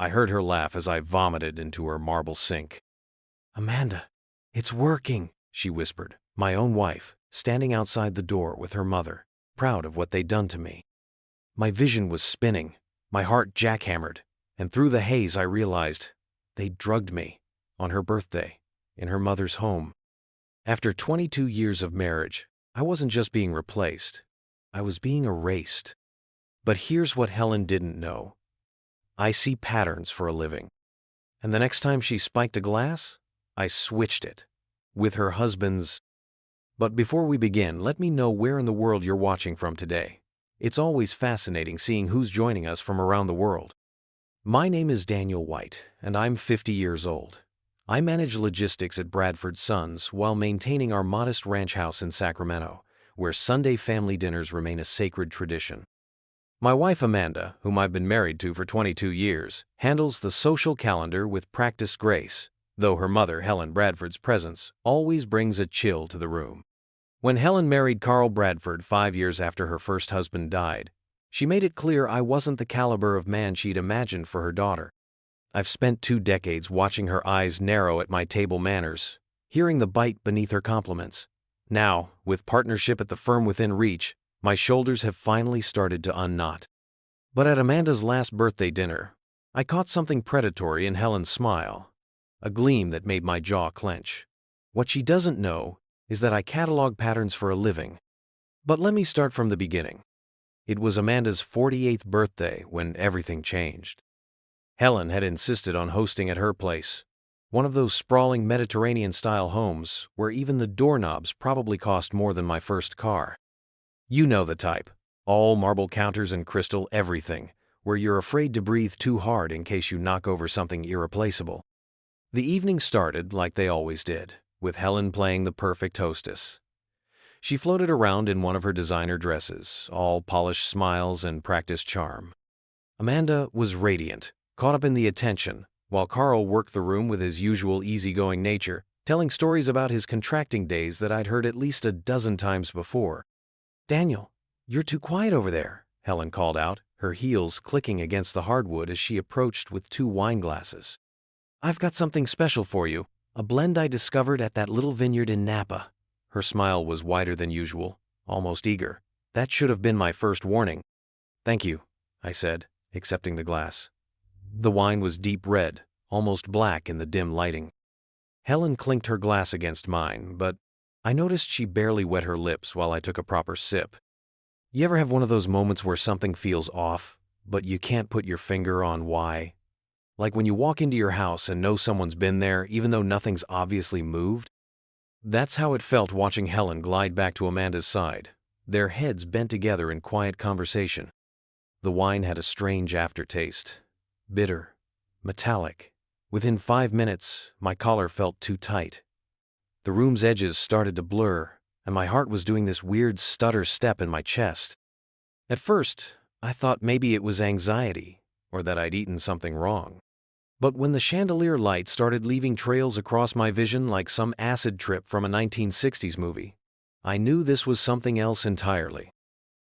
I heard her laugh as I vomited into her marble sink. "Amanda, it's working," she whispered, my own wife, standing outside the door with her mother, proud of what they'd done to me. My vision was spinning, my heart jackhammered, and through the haze I realized they'd drugged me, on her birthday, in her mother's home. After 22 years of marriage, I wasn't just being replaced, I was being erased. But here's what Helen didn't know. I see patterns for a living. And the next time she spiked a glass, I switched it. With her husband's. But before we begin, let me know where in the world you're watching from today. It's always fascinating seeing who's joining us from around the world. My name is Daniel White, and I'm 50 years old. I manage logistics at Bradford Sons while maintaining our modest ranch house in Sacramento, where Sunday family dinners remain a sacred tradition. My wife Amanda, whom I've been married to for 22 years, handles the social calendar with practiced grace, though her mother, Helen Bradford's presence, always brings a chill to the room. When Helen married Carl Bradford 5 years after her first husband died, she made it clear I wasn't the caliber of man she'd imagined for her daughter. I've spent 2 decades watching her eyes narrow at my table manners, hearing the bite beneath her compliments. Now, with partnership at the firm within reach, my shoulders have finally started to unknot. But at Amanda's last birthday dinner, I caught something predatory in Helen's smile, a gleam that made my jaw clench. What she doesn't know is that I catalog patterns for a living. But let me start from the beginning. It was Amanda's 48th birthday when everything changed. Helen had insisted on hosting at her place, one of those sprawling Mediterranean-style homes where even the doorknobs probably cost more than my first car. You know the type. All marble counters and crystal everything, where you're afraid to breathe too hard in case you knock over something irreplaceable. The evening started like they always did, with Helen playing the perfect hostess. She floated around in one of her designer dresses, all polished smiles and practiced charm. Amanda was radiant, caught up in the attention, while Carl worked the room with his usual easygoing nature, telling stories about his contracting days that I'd heard at least a dozen times before. "Daniel, you're too quiet over there," Helen called out, her heels clicking against the hardwood as she approached with 2 wine glasses. "I've got something special for you, a blend I discovered at that little vineyard in Napa." Her smile was wider than usual, almost eager. That should have been my first warning. "Thank you," I said, accepting the glass. The wine was deep red, almost black in the dim lighting. Helen clinked her glass against mine, but I noticed she barely wet her lips while I took a proper sip. You ever have one of those moments where something feels off, but you can't put your finger on why? Like when you walk into your house and know someone's been there even though nothing's obviously moved? That's how it felt watching Helen glide back to Amanda's side, their heads bent together in quiet conversation. The wine had a strange aftertaste. Bitter, metallic. Within 5 minutes, my collar felt too tight. The room's edges started to blur, and my heart was doing this weird stutter step in my chest. At first, I thought maybe it was anxiety, or that I'd eaten something wrong. But when the chandelier light started leaving trails across my vision like some acid trip from a 1960s movie, I knew this was something else entirely.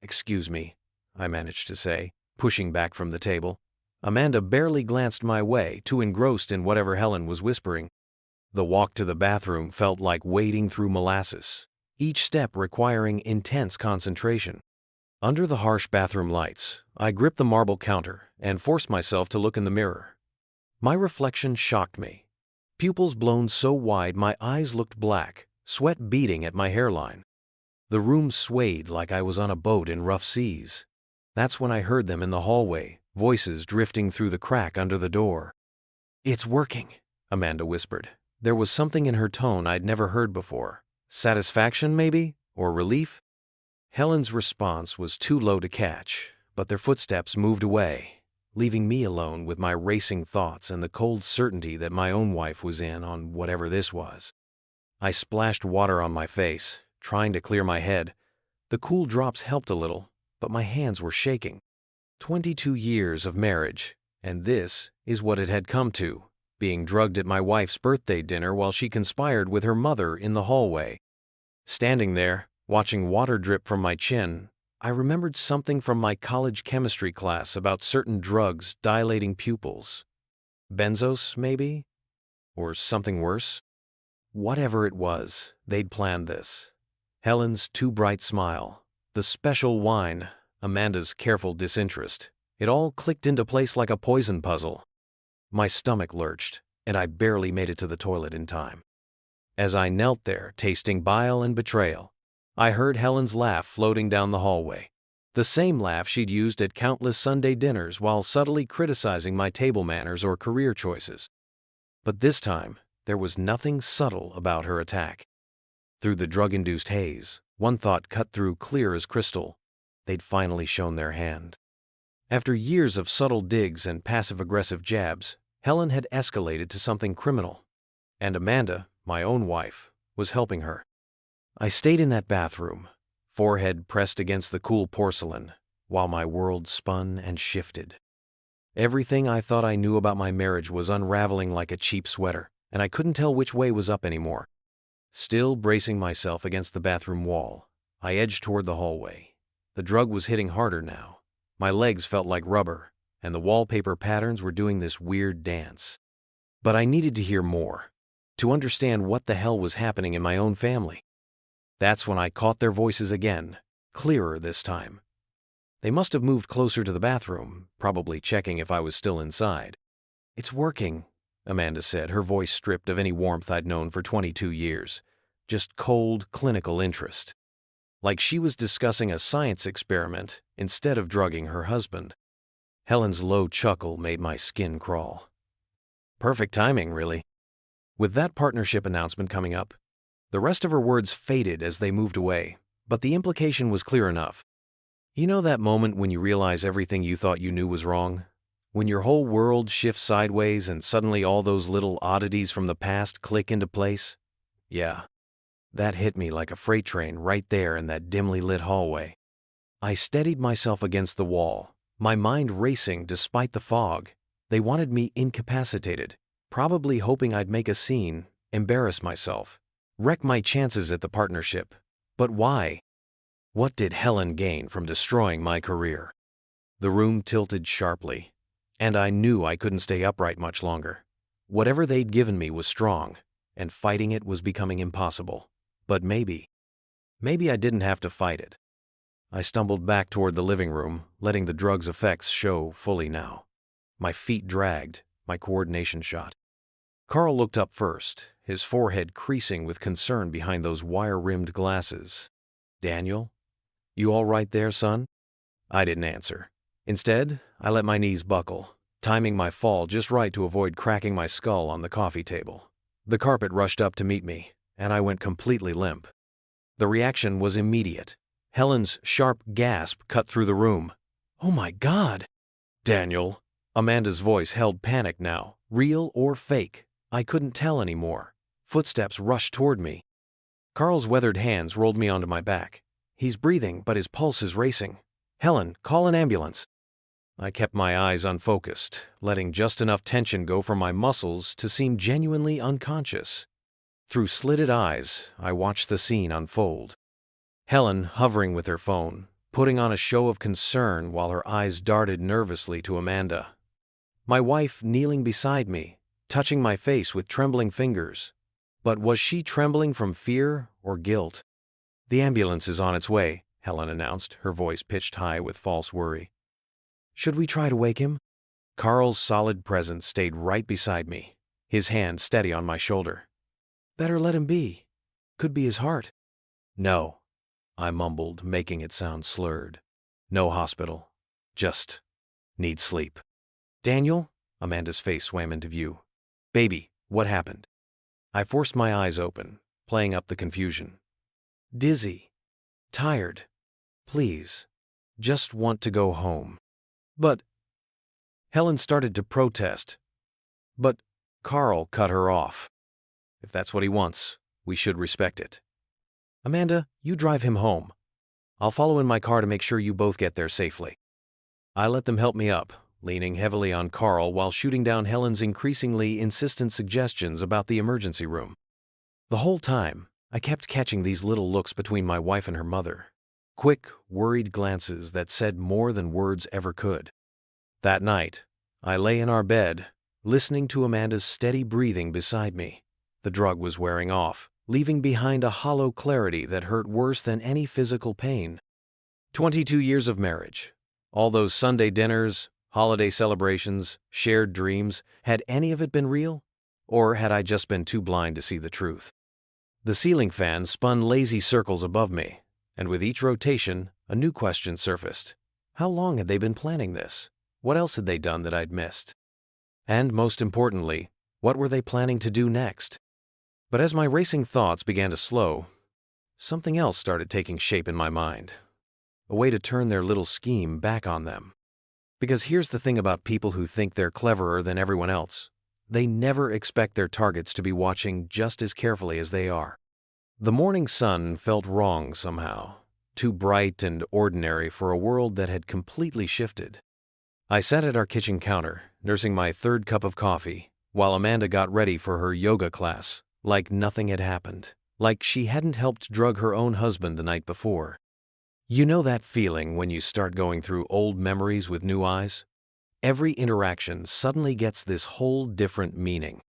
"Excuse me," I managed to say, pushing back from the table. Amanda barely glanced my way, too engrossed in whatever Helen was whispering. The walk to the bathroom felt like wading through molasses, each step requiring intense concentration. Under the harsh bathroom lights, I gripped the marble counter and forced myself to look in the mirror. My reflection shocked me. Pupils blown so wide my eyes looked black, sweat beading at my hairline. The room swayed like I was on a boat in rough seas. That's when I heard them in the hallway, voices drifting through the crack under the door. "It's working," Amanda whispered. There was something in her tone I'd never heard before. Satisfaction, maybe? Or relief? Helen's response was too low to catch, but their footsteps moved away, leaving me alone with my racing thoughts and the cold certainty that my own wife was in on whatever this was. I splashed water on my face, trying to clear my head. The cool drops helped a little, but my hands were shaking. 22 years of marriage, and this is what it had come to, being drugged at my wife's birthday dinner while she conspired with her mother in the hallway. Standing there, watching water drip from my chin, I remembered something from my college chemistry class about certain drugs dilating pupils, Benzos, maybe? Or something worse? Whatever it was, they'd planned this. Helen's too bright smile, the special wine, Amanda's careful disinterest. It all clicked into place like a poison puzzle. My stomach lurched, and I barely made it to the toilet in time. As I knelt there, tasting bile and betrayal, I heard Helen's laugh floating down the hallway. The same laugh she'd used at countless Sunday dinners while subtly criticizing my table manners or career choices. But this time, there was nothing subtle about her attack. Through the drug-induced haze, one thought cut through clear as crystal. They'd finally shown their hand. After years of subtle digs and passive-aggressive jabs, Helen had escalated to something criminal. And Amanda, my own wife, was helping her. I stayed in that bathroom, forehead pressed against the cool porcelain, while my world spun and shifted. Everything I thought I knew about my marriage was unraveling like a cheap sweater, and I couldn't tell which way was up anymore. Still bracing myself against the bathroom wall, I edged toward the hallway. The drug was hitting harder now. My legs felt like rubber, and the wallpaper patterns were doing this weird dance. But I needed to hear more, to understand what the hell was happening in my own family. That's when I caught their voices again, clearer this time. They must have moved closer to the bathroom, probably checking if I was still inside. "It's working," Amanda said, her voice stripped of any warmth I'd known for 22 years. Just cold, clinical interest. Like she was discussing a science experiment instead of drugging her husband. Helen's low chuckle made my skin crawl. Perfect timing, really. With that partnership announcement coming up, the rest of her words faded as they moved away, but the implication was clear enough. You know that moment when you realize everything you thought you knew was wrong? When your whole world shifts sideways and suddenly all those little oddities from the past click into place? Yeah. That hit me like a freight train right there in that dimly lit hallway. I steadied myself against the wall, my mind racing despite the fog. They wanted me incapacitated, probably hoping I'd make a scene, embarrass myself, wreck my chances at the partnership. But why? What did Helen gain from destroying my career? The room tilted sharply, and I knew I couldn't stay upright much longer. Whatever they'd given me was strong, and fighting it was becoming impossible. But maybe I didn't have to fight it. I stumbled back toward the living room, letting the drug's effects show fully now. My feet dragged, my coordination shot. Carl looked up first, his forehead creasing with concern behind those wire-rimmed glasses. "Daniel? You all right there, son?" I didn't answer. Instead, I let my knees buckle, timing my fall just right to avoid cracking my skull on the coffee table. The carpet rushed up to meet me, and I went completely limp. The reaction was immediate. Helen's sharp gasp cut through the room. "Oh my God!" "Daniel!" Amanda's voice held panic now, real or fake. I couldn't tell anymore. Footsteps rushed toward me. Carl's weathered hands rolled me onto my back. He's breathing, but his pulse is racing. "Helen, call an ambulance." I kept my eyes unfocused, letting just enough tension go from my muscles to seem genuinely unconscious. Through slitted eyes, I watched the scene unfold. Helen hovering with her phone, putting on a show of concern while her eyes darted nervously to Amanda. My wife kneeling beside me, touching my face with trembling fingers. But was she trembling from fear or guilt? "The ambulance is on its way," Helen announced, her voice pitched high with false worry. "Should we try to wake him?" Carl's solid presence stayed right beside me, his hand steady on my shoulder. "Better let him be. Could be his heart." "No," I mumbled, making it sound slurred. "No hospital. Just need sleep." "Daniel?" Amanda's face swam into view. "Baby, what happened?" I forced my eyes open, playing up the confusion. "Dizzy. Tired. Please. Just want to go home." "But—" Helen started to protest. But Carl cut her off. "If that's what he wants, we should respect it. Amanda, you drive him home. I'll follow in my car to make sure you both get there safely." I let them help me up, leaning heavily on Carl while shooting down Helen's increasingly insistent suggestions about the emergency room. The whole time, I kept catching these little looks between my wife and her mother. Quick, worried glances that said more than words ever could. That night, I lay in our bed, listening to Amanda's steady breathing beside me. The drug was wearing off, leaving behind a hollow clarity that hurt worse than any physical pain. 22 years of marriage. All those Sunday dinners, holiday celebrations, shared dreams, had any of it been real? Or had I just been too blind to see the truth? The ceiling fan spun lazy circles above me, and with each rotation, a new question surfaced. How long had they been planning this? What else had they done that I'd missed? And most importantly, what were they planning to do next? But as my racing thoughts began to slow, something else started taking shape in my mind. A way to turn their little scheme back on them. Because here's the thing about people who think they're cleverer than everyone else. They never expect their targets to be watching just as carefully as they are. The morning sun felt wrong somehow, too bright and ordinary for a world that had completely shifted. I sat at our kitchen counter, nursing my third cup of coffee, while Amanda got ready for her yoga class, like nothing had happened, like she hadn't helped drug her own husband the night before. You know that feeling when you start going through old memories with new eyes? Every interaction suddenly gets this whole different meaning.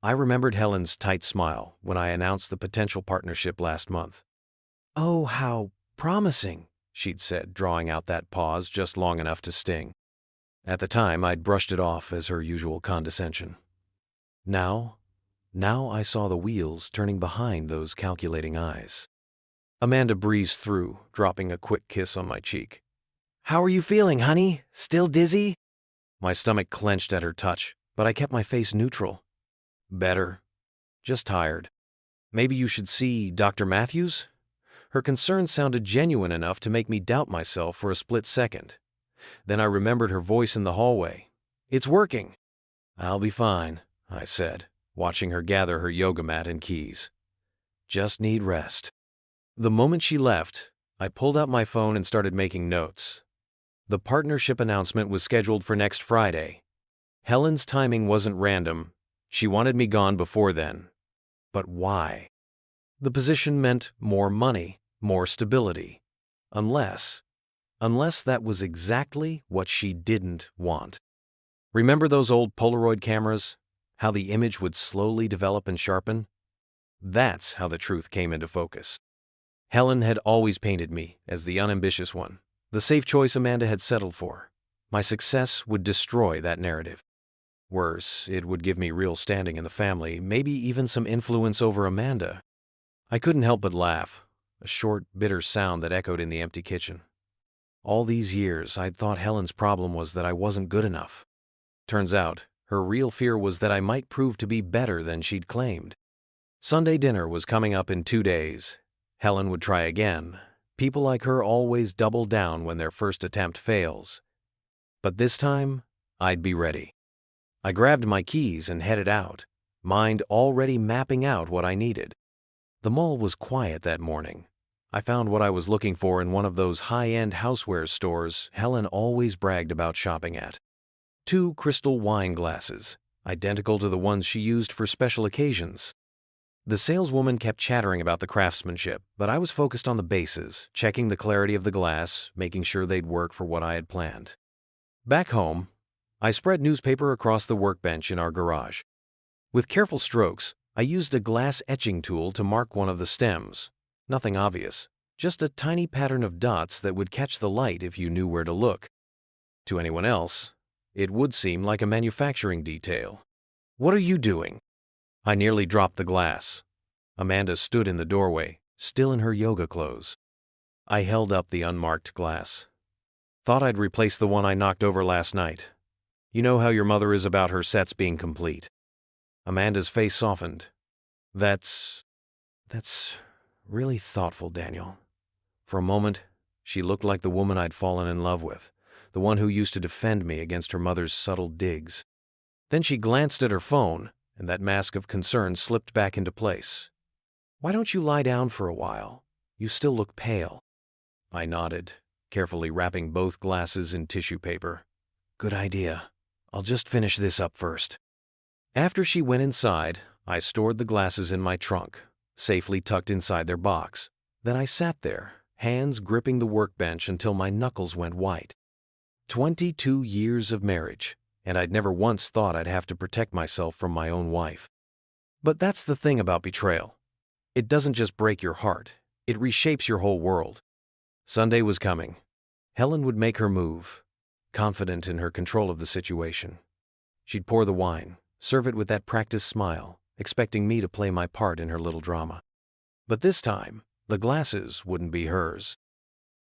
I remembered Helen's tight smile when I announced the potential partnership last month. "Oh, how promising," she'd said, drawing out that pause just long enough to sting. At the time, I'd brushed it off as her usual condescension. Now I saw the wheels turning behind those calculating eyes. Amanda breezed through, dropping a quick kiss on my cheek. "How are you feeling, honey? Still dizzy?" My stomach clenched at her touch, but I kept my face neutral. "Better. Just tired. Maybe you should see Dr. Matthews?" Her concern sounded genuine enough to make me doubt myself for a split second. Then I remembered her voice in the hallway. "It's working." "I'll be fine," I said, watching her gather her yoga mat and keys. "Just need rest." The moment she left, I pulled out my phone and started making notes. The partnership announcement was scheduled for next Friday. Helen's timing wasn't random. She wanted me gone before then. But why? The position meant more money, more stability. Unless that was exactly what she didn't want. Remember those old Polaroid cameras? How the image would slowly develop and sharpen? That's how the truth came into focus. Helen had always painted me as the unambitious one, the safe choice Amanda had settled for. My success would destroy that narrative. Worse, it would give me real standing in the family, maybe even some influence over Amanda. I couldn't help but laugh, a short, bitter sound that echoed in the empty kitchen. All these years, I'd thought Helen's problem was that I wasn't good enough. Turns out, her real fear was that I might prove to be better than she'd claimed. Sunday dinner was coming up in 2 days. Helen would try again. People like her always double down when their first attempt fails. But this time, I'd be ready. I grabbed my keys and headed out, mind already mapping out what I needed. The mall was quiet that morning. I found what I was looking for in one of those high-end houseware stores Helen always bragged about shopping at. 2 crystal wine glasses, identical to the ones she used for special occasions. The saleswoman kept chattering about the craftsmanship, but I was focused on the bases, checking the clarity of the glass, making sure they'd work for what I had planned. Back home, I spread newspaper across the workbench in our garage. With careful strokes, I used a glass etching tool to mark one of the stems. Nothing obvious, just a tiny pattern of dots that would catch the light if you knew where to look. To anyone else, it would seem like a manufacturing detail. "What are you doing?" I nearly dropped the glass. Amanda stood in the doorway, still in her yoga clothes. I held up the unmarked glass. "Thought I'd replace the one I knocked over last night. You know how your mother is about her sets being complete." Amanda's face softened. That's really thoughtful, Daniel." For a moment, she looked like the woman I'd fallen in love with, the one who used to defend me against her mother's subtle digs. Then she glanced at her phone, and that mask of concern slipped back into place. "Why don't you lie down for a while? You still look pale." I nodded, carefully wrapping both glasses in tissue paper. "Good idea. I'll just finish this up first." After she went inside, I stored the glasses in my trunk, safely tucked inside their box. Then I sat there, hands gripping the workbench until my knuckles went white. 22 years of marriage, and I'd never once thought I'd have to protect myself from my own wife. But that's the thing about betrayal. It doesn't just break your heart, it reshapes your whole world. Sunday was coming. Helen would make her move, confident in her control of the situation. She'd pour the wine, serve it with that practiced smile, expecting me to play my part in her little drama. But this time, the glasses wouldn't be hers.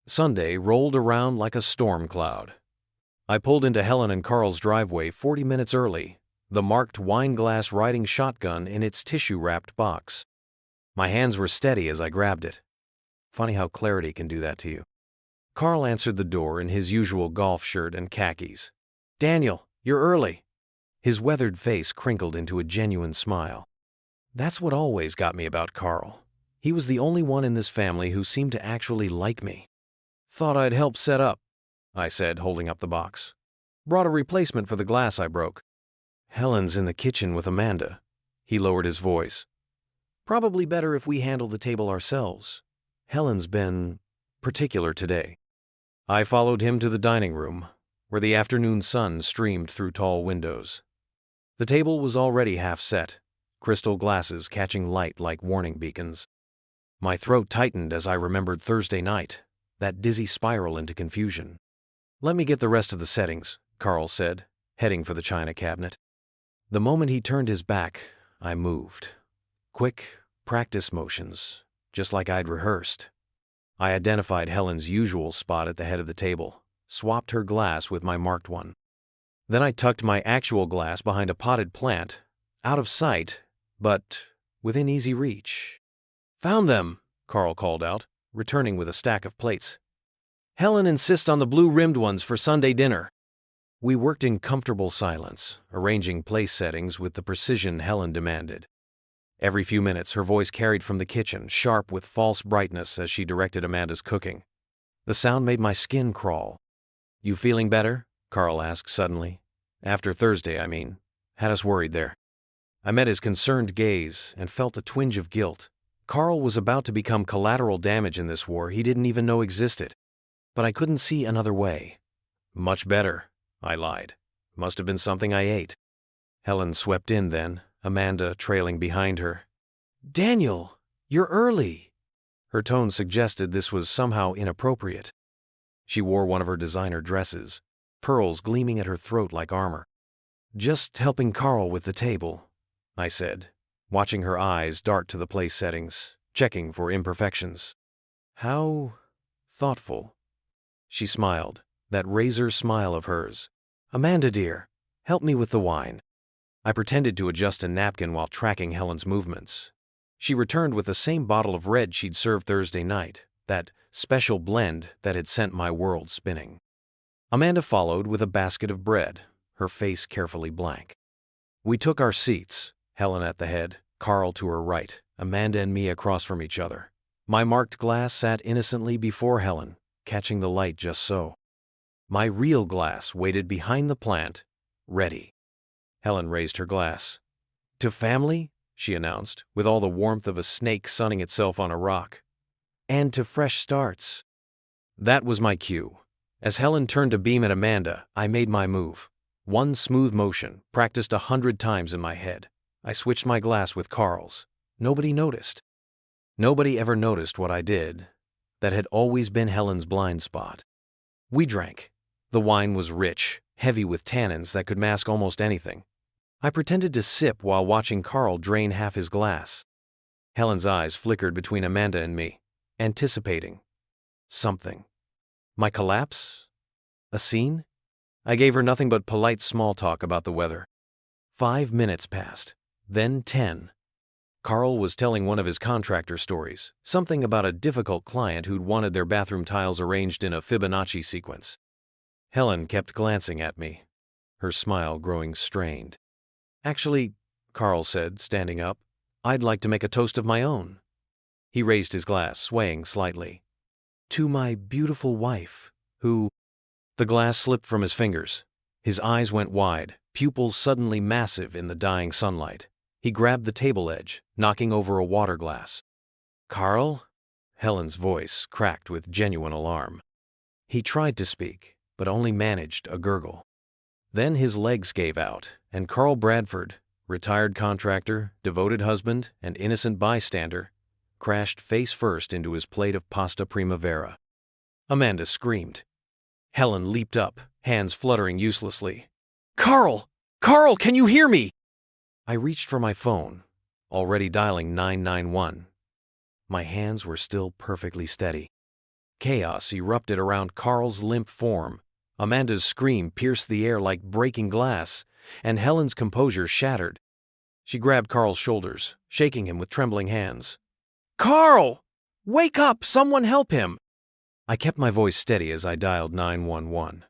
Sunday rolled around like a storm cloud. I pulled into Helen and Carl's driveway 40 minutes early, the marked wine glass riding shotgun in its tissue-wrapped box. My hands were steady as I grabbed it. Funny how clarity can do that to you. Carl answered the door in his usual golf shirt and khakis. "Daniel, you're early." His weathered face crinkled into a genuine smile. That's what always got me about Carl. He was the only one in this family who seemed to actually like me. "Thought I'd help set up," I said, holding up the box. "Brought a replacement for the glass I broke." "Helen's in the kitchen with Amanda." He lowered his voice. "Probably better if we handle the table ourselves. Helen's been particular today." I followed him to the dining room, where the afternoon sun streamed through tall windows. The table was already half set, crystal glasses catching light like warning beacons. My throat tightened as I remembered Thursday night, that dizzy spiral into confusion. "Let me get the rest of the settings," Carl said, heading for the china cabinet. The moment he turned his back, I moved. Quick, practice motions, just like I'd rehearsed. I identified Helen's usual spot at the head of the table, swapped her glass with my marked one. Then I tucked my actual glass behind a potted plant, out of sight, but within easy reach. "Found them," Carl called out, returning with a stack of plates. "Helen insists on the blue-rimmed ones for Sunday dinner." We worked in comfortable silence, arranging place settings with the precision Helen demanded. Every few minutes, her voice carried from the kitchen, sharp with false brightness as she directed Amanda's cooking. The sound made my skin crawl. "You feeling better?" Carl asked suddenly. "After Thursday, I mean. Had us worried there." I met his concerned gaze and felt a twinge of guilt. Carl was about to become collateral damage in this war he didn't even know existed. But I couldn't see another way. "Much better," I lied. "Must have been something I ate." Helen swept in then, Amanda trailing behind her. "Daniel, you're early." Her tone suggested this was somehow inappropriate. She wore one of her designer dresses, pearls gleaming at her throat like armor. "Just helping Carl with the table," I said, watching her eyes dart to the place settings, checking for imperfections. "How thoughtful." She smiled, that razor smile of hers. "Amanda, dear, help me with the wine." I pretended to adjust a napkin while tracking Helen's movements. She returned with the same bottle of red she'd served Thursday night, that special blend that had sent my world spinning. Amanda followed with a basket of bread, her face carefully blank. We took our seats, Helen at the head, Carl to her right, Amanda and me across from each other. My marked glass sat innocently before Helen, catching the light just so. My real glass waited behind the plant, ready. Helen raised her glass. "To family," she announced, with all the warmth of a snake sunning itself on a rock. "And to fresh starts." That was my cue. As Helen turned to beam at Amanda, I made my move. One smooth motion, practiced 100 times in my head. I switched my glass with Carl's. Nobody noticed. Nobody ever noticed what I did. That had always been Helen's blind spot. We drank. The wine was rich, heavy with tannins that could mask almost anything. I pretended to sip while watching Carl drain half his glass. Helen's eyes flickered between Amanda and me, anticipating something. My collapse? A scene? I gave her nothing but polite small talk about the weather. 5 minutes passed, then 10. Carl was telling one of his contractor stories, something about a difficult client who'd wanted their bathroom tiles arranged in a Fibonacci sequence. Helen kept glancing at me, her smile growing strained. "Actually," Carl said, standing up, "I'd like to make a toast of my own." He raised his glass, swaying slightly. "To my beautiful wife, who—" The glass slipped from his fingers. His eyes went wide, pupils suddenly massive in the dying sunlight. He grabbed the table edge, knocking over a water glass. "Carl?" Helen's voice cracked with genuine alarm. He tried to speak, but only managed a gurgle. Then his legs gave out, and Carl Bradford, retired contractor, devoted husband, and innocent bystander, crashed face first into his plate of pasta primavera. Amanda screamed. Helen leaped up, hands fluttering uselessly. "Carl! Carl, can you hear me?" I reached for my phone, already dialing 991. My hands were still perfectly steady. Chaos erupted around Carl's limp form. Amanda's scream pierced the air like breaking glass, and Helen's composure shattered. She grabbed Carl's shoulders, shaking him with trembling hands. "Carl! Wake up! Someone help him!" I kept my voice steady as I dialed 911.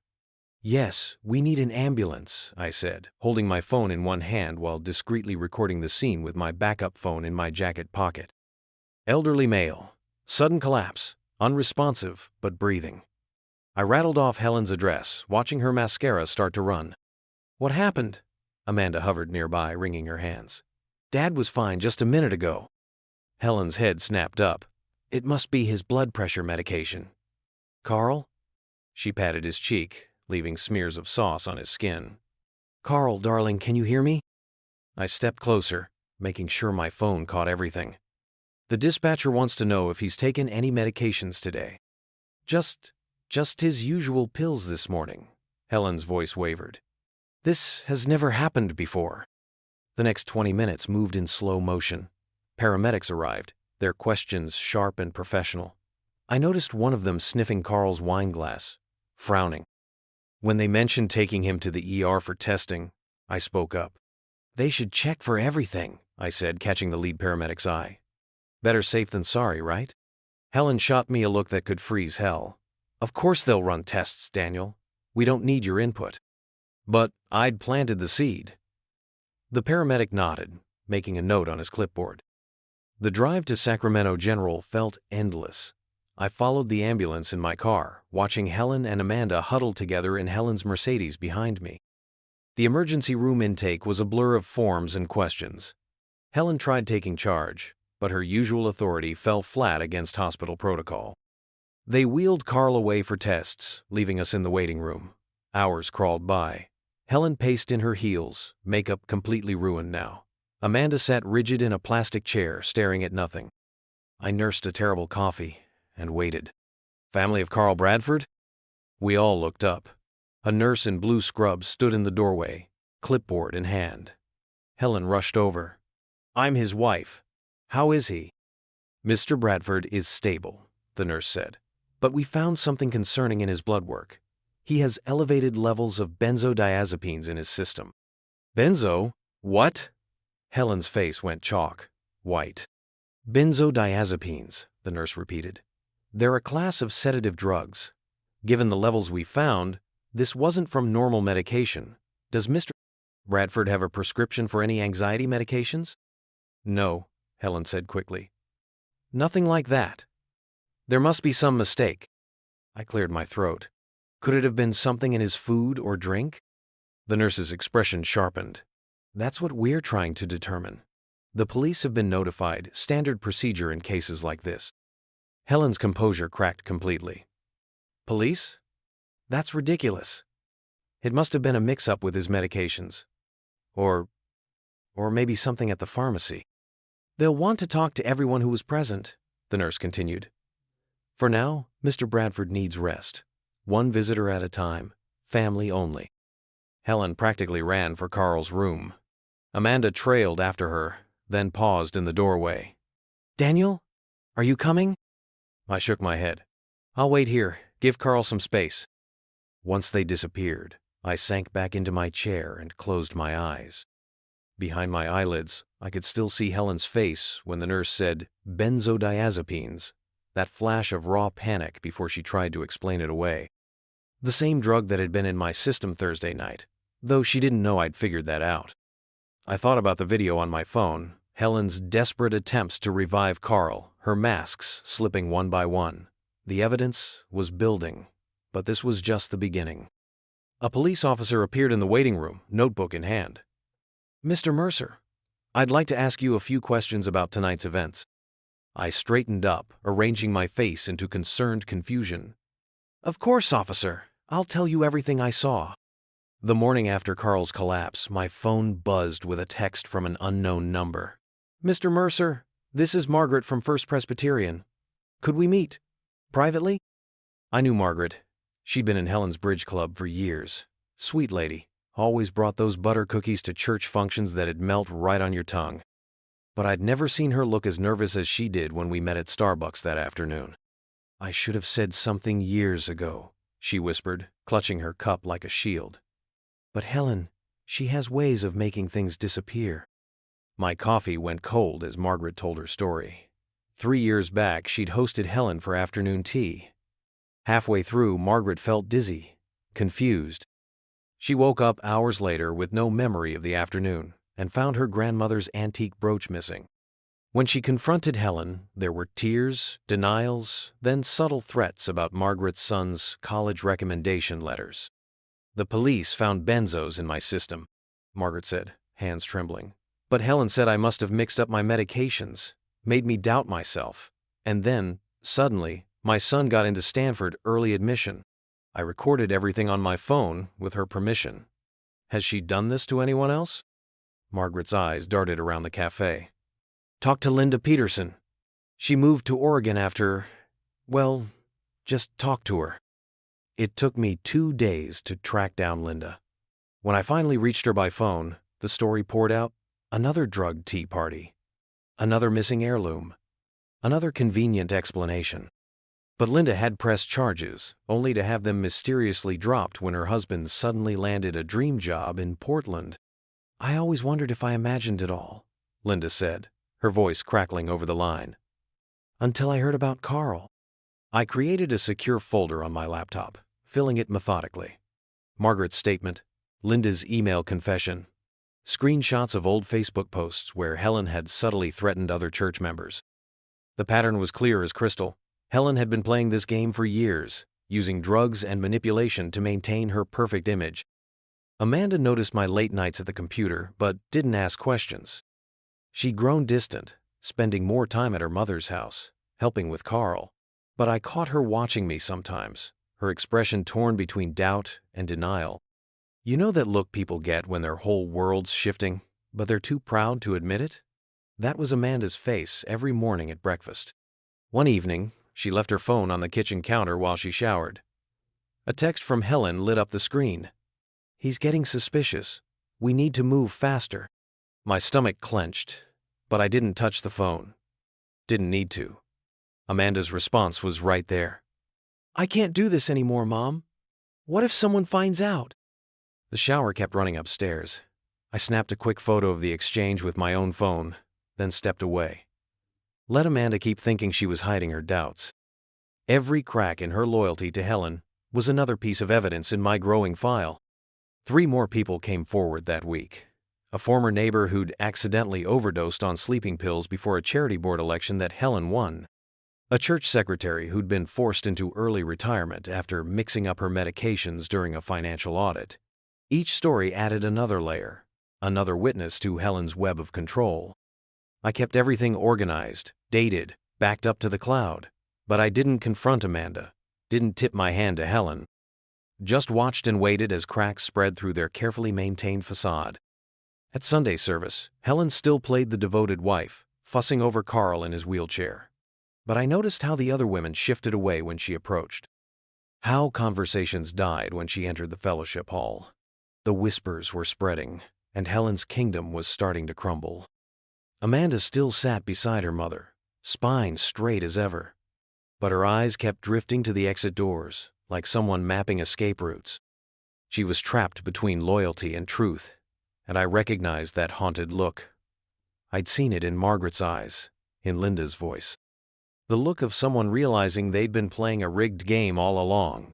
"Yes, we need an ambulance," I said, holding my phone in one hand while discreetly recording the scene with my backup phone in my jacket pocket. Elderly male. Sudden collapse. Unresponsive, but breathing. I rattled off Helen's address, watching her mascara start to run. "What happened?" Amanda hovered nearby, wringing her hands. "Dad was fine just a minute ago." Helen's head snapped up. "It must be his blood pressure medication." "Carl?" She patted his cheek, leaving smears of sauce on his skin. "Carl, darling, can you hear me?" I stepped closer, making sure my phone caught everything. "The dispatcher wants to know if he's taken any medications today." Just his usual pills this morning," Helen's voice wavered. "This has never happened before." The next 20 minutes moved in slow motion. Paramedics arrived, their questions sharp and professional. I noticed one of them sniffing Carl's wine glass, frowning. When they mentioned taking him to the ER for testing, I spoke up. "They should check for everything," I said, catching the lead paramedic's eye. "Better safe than sorry, right?" Helen shot me a look that could freeze hell. "Of course they'll run tests, Daniel. We don't need your input." But I'd planted the seed. The paramedic nodded, making a note on his clipboard. The drive to Sacramento General felt endless. I followed the ambulance in my car, watching Helen and Amanda huddled together in Helen's Mercedes behind me. The emergency room intake was a blur of forms and questions. Helen tried taking charge, but her usual authority fell flat against hospital protocol. They wheeled Carl away for tests, leaving us in the waiting room. Hours crawled by. Helen paced in her heels, makeup completely ruined now. Amanda sat rigid in a plastic chair, staring at nothing. I nursed a terrible coffee and waited. "Family of Carl Bradford?" We all looked up. A nurse in blue scrubs stood in the doorway, clipboard in hand. Helen rushed over. "I'm his wife. How is he?" "Mr. Bradford is stable," the nurse said. "But we found something concerning in his blood work. He has elevated levels of benzodiazepines in his system." "Benzo? What?" Helen's face went chalk white. "Benzodiazepines," the nurse repeated. "They're a class of sedative drugs. Given the levels we found, this wasn't from normal medication. Does Mr. Bradford have a prescription for any anxiety medications?" "No," Helen said quickly. "Nothing like that. There must be some mistake." I cleared my throat. Could it have been something in his food or drink? The nurse's expression sharpened. "That's what we're trying to determine. The police have been notified, standard procedure in cases like this." Helen's composure cracked completely. "Police? That's ridiculous. It must have been a mix-up with his medications. Or maybe something at the pharmacy." "They'll want to talk to everyone who was present," the nurse continued. "For now, Mr. Bradford needs rest. One visitor at a time, family only." Helen practically ran for Carl's room. Amanda trailed after her, then paused in the doorway. "Daniel, are you coming?" I shook my head. "I'll wait here. Give Carl some space." Once they disappeared, I sank back into my chair and closed my eyes. Behind my eyelids, I could still see Helen's face when the nurse said benzodiazepines, that flash of raw panic before she tried to explain it away. The same drug that had been in my system Thursday night, though she didn't know I'd figured that out. I thought about the video on my phone, Helen's desperate attempts to revive Carl, her masks slipping one by one. The evidence was building, but this was just the beginning. A police officer appeared in the waiting room, notebook in hand. "Mr. Mercer, I'd like to ask you a few questions about tonight's events." I straightened up, arranging my face into concerned confusion. "Of course, officer. I'll tell you everything I saw." The morning after Carl's collapse, my phone buzzed with a text from an unknown number. "Mr. Mercer, this is Margaret from First Presbyterian. Could we meet? Privately?" I knew Margaret. She'd been in Helen's bridge club for years. Sweet lady, always brought those butter cookies to church functions that'd melt right on your tongue. But I'd never seen her look as nervous as she did when we met at Starbucks that afternoon. "I should have said something years ago," she whispered, clutching her cup like a shield. "But Helen, she has ways of making things disappear." My coffee went cold as Margaret told her story. 3 years back, she'd hosted Helen for afternoon tea. Halfway through, Margaret felt dizzy, confused. She woke up hours later with no memory of the afternoon and found her grandmother's antique brooch missing. When she confronted Helen, there were tears, denials, then subtle threats about Margaret's son's college recommendation letters. "The police found benzos in my system," Margaret said, hands trembling. "But Helen said I must have mixed up my medications, made me doubt myself. And then, suddenly, my son got into Stanford early admission. I recorded everything on my phone with her permission." "Has she done this to anyone else?" Margaret's eyes darted around the cafe. "Talk to Linda Peterson. She moved to Oregon after, well, just talk to her." It took me 2 days to track down Linda. When I finally reached her by phone, the story poured out. Another drugged tea party. Another missing heirloom. Another convenient explanation. But Linda had pressed charges, only to have them mysteriously dropped when her husband suddenly landed a dream job in Portland. "I always wondered if I imagined it all," Linda said, her voice crackling over the line. "Until I heard about Carl." I created a secure folder on my laptop, filling it methodically. Margaret's statement, Linda's email confession, screenshots of old Facebook posts where Helen had subtly threatened other church members. The pattern was clear as crystal. Helen had been playing this game for years, using drugs and manipulation to maintain her perfect image. Amanda noticed my late nights at the computer, but didn't ask questions. She'd grown distant, spending more time at her mother's house, helping with Carl. But I caught her watching me sometimes, her expression torn between doubt and denial. You know that look people get when their whole world's shifting, but they're too proud to admit it? That was Amanda's face every morning at breakfast. One evening, she left her phone on the kitchen counter while she showered. A text from Helen lit up the screen. "He's getting suspicious. We need to move faster." My stomach clenched, but I didn't touch the phone. Didn't need to. Amanda's response was right there. "I can't do this anymore, Mom. What if someone finds out?" The shower kept running upstairs. I snapped a quick photo of the exchange with my own phone, then stepped away. Let Amanda keep thinking she was hiding her doubts. Every crack in her loyalty to Helen was another piece of evidence in my growing file. 3 more people came forward that week. A former neighbor who'd accidentally overdosed on sleeping pills before a charity board election that Helen won. A church secretary who'd been forced into early retirement after mixing up her medications during a financial audit. Each story added another layer, another witness to Helen's web of control. I kept everything organized, dated, backed up to the cloud, but I didn't confront Amanda, didn't tip my hand to Helen. Just watched and waited as cracks spread through their carefully maintained facade. At Sunday service, Helen still played the devoted wife, fussing over Carl in his wheelchair. But I noticed how the other women shifted away when she approached. How conversations died when she entered the fellowship hall. The whispers were spreading, and Helen's kingdom was starting to crumble. Amanda still sat beside her mother, spine straight as ever. But her eyes kept drifting to the exit doors, like someone mapping escape routes. She was trapped between loyalty and truth, and I recognized that haunted look. I'd seen it in Margaret's eyes, in Linda's voice. The look of someone realizing they'd been playing a rigged game all along.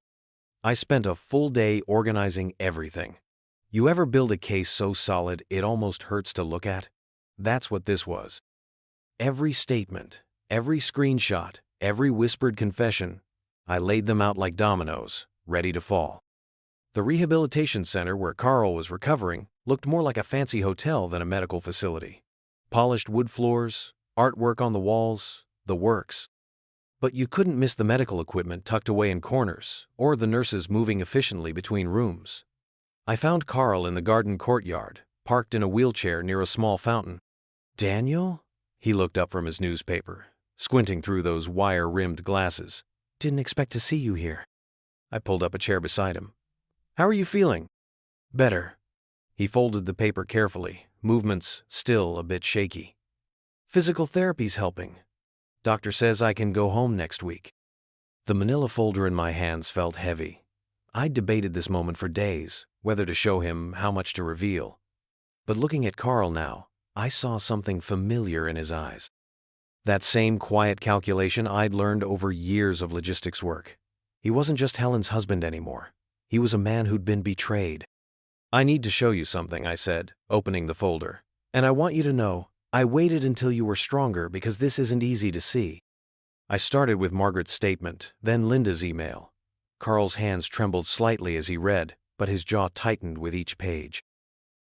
I spent a full day organizing everything. You ever build a case so solid it almost hurts to look at? That's what this was. Every statement, every screenshot, every whispered confession, I laid them out like dominoes, ready to fall. The rehabilitation center where Carl was recovering looked more like a fancy hotel than a medical facility. Polished wood floors, artwork on the walls, the works. But you couldn't miss the medical equipment tucked away in corners, or the nurses moving efficiently between rooms. I found Carl in the garden courtyard, parked in a wheelchair near a small fountain. Daniel? He looked up from his newspaper, squinting through those wire-rimmed glasses. Didn't expect to see you here. I pulled up a chair beside him. How are you feeling? Better. He folded the paper carefully, movements still a bit shaky. Physical therapy's helping. Doctor says I can go home next week. The manila folder in my hands felt heavy. I'd debated this moment for days, whether to show him, how much to reveal. But looking at Carl now, I saw something familiar in his eyes. That same quiet calculation I'd learned over years of logistics work. He wasn't just Helen's husband anymore. He was a man who'd been betrayed. I need to show you something, I said, opening the folder. And I want you to know, I waited until you were stronger because this isn't easy to see. I started with Margaret's statement, then Linda's email. Carl's hands trembled slightly as he read, but his jaw tightened with each page.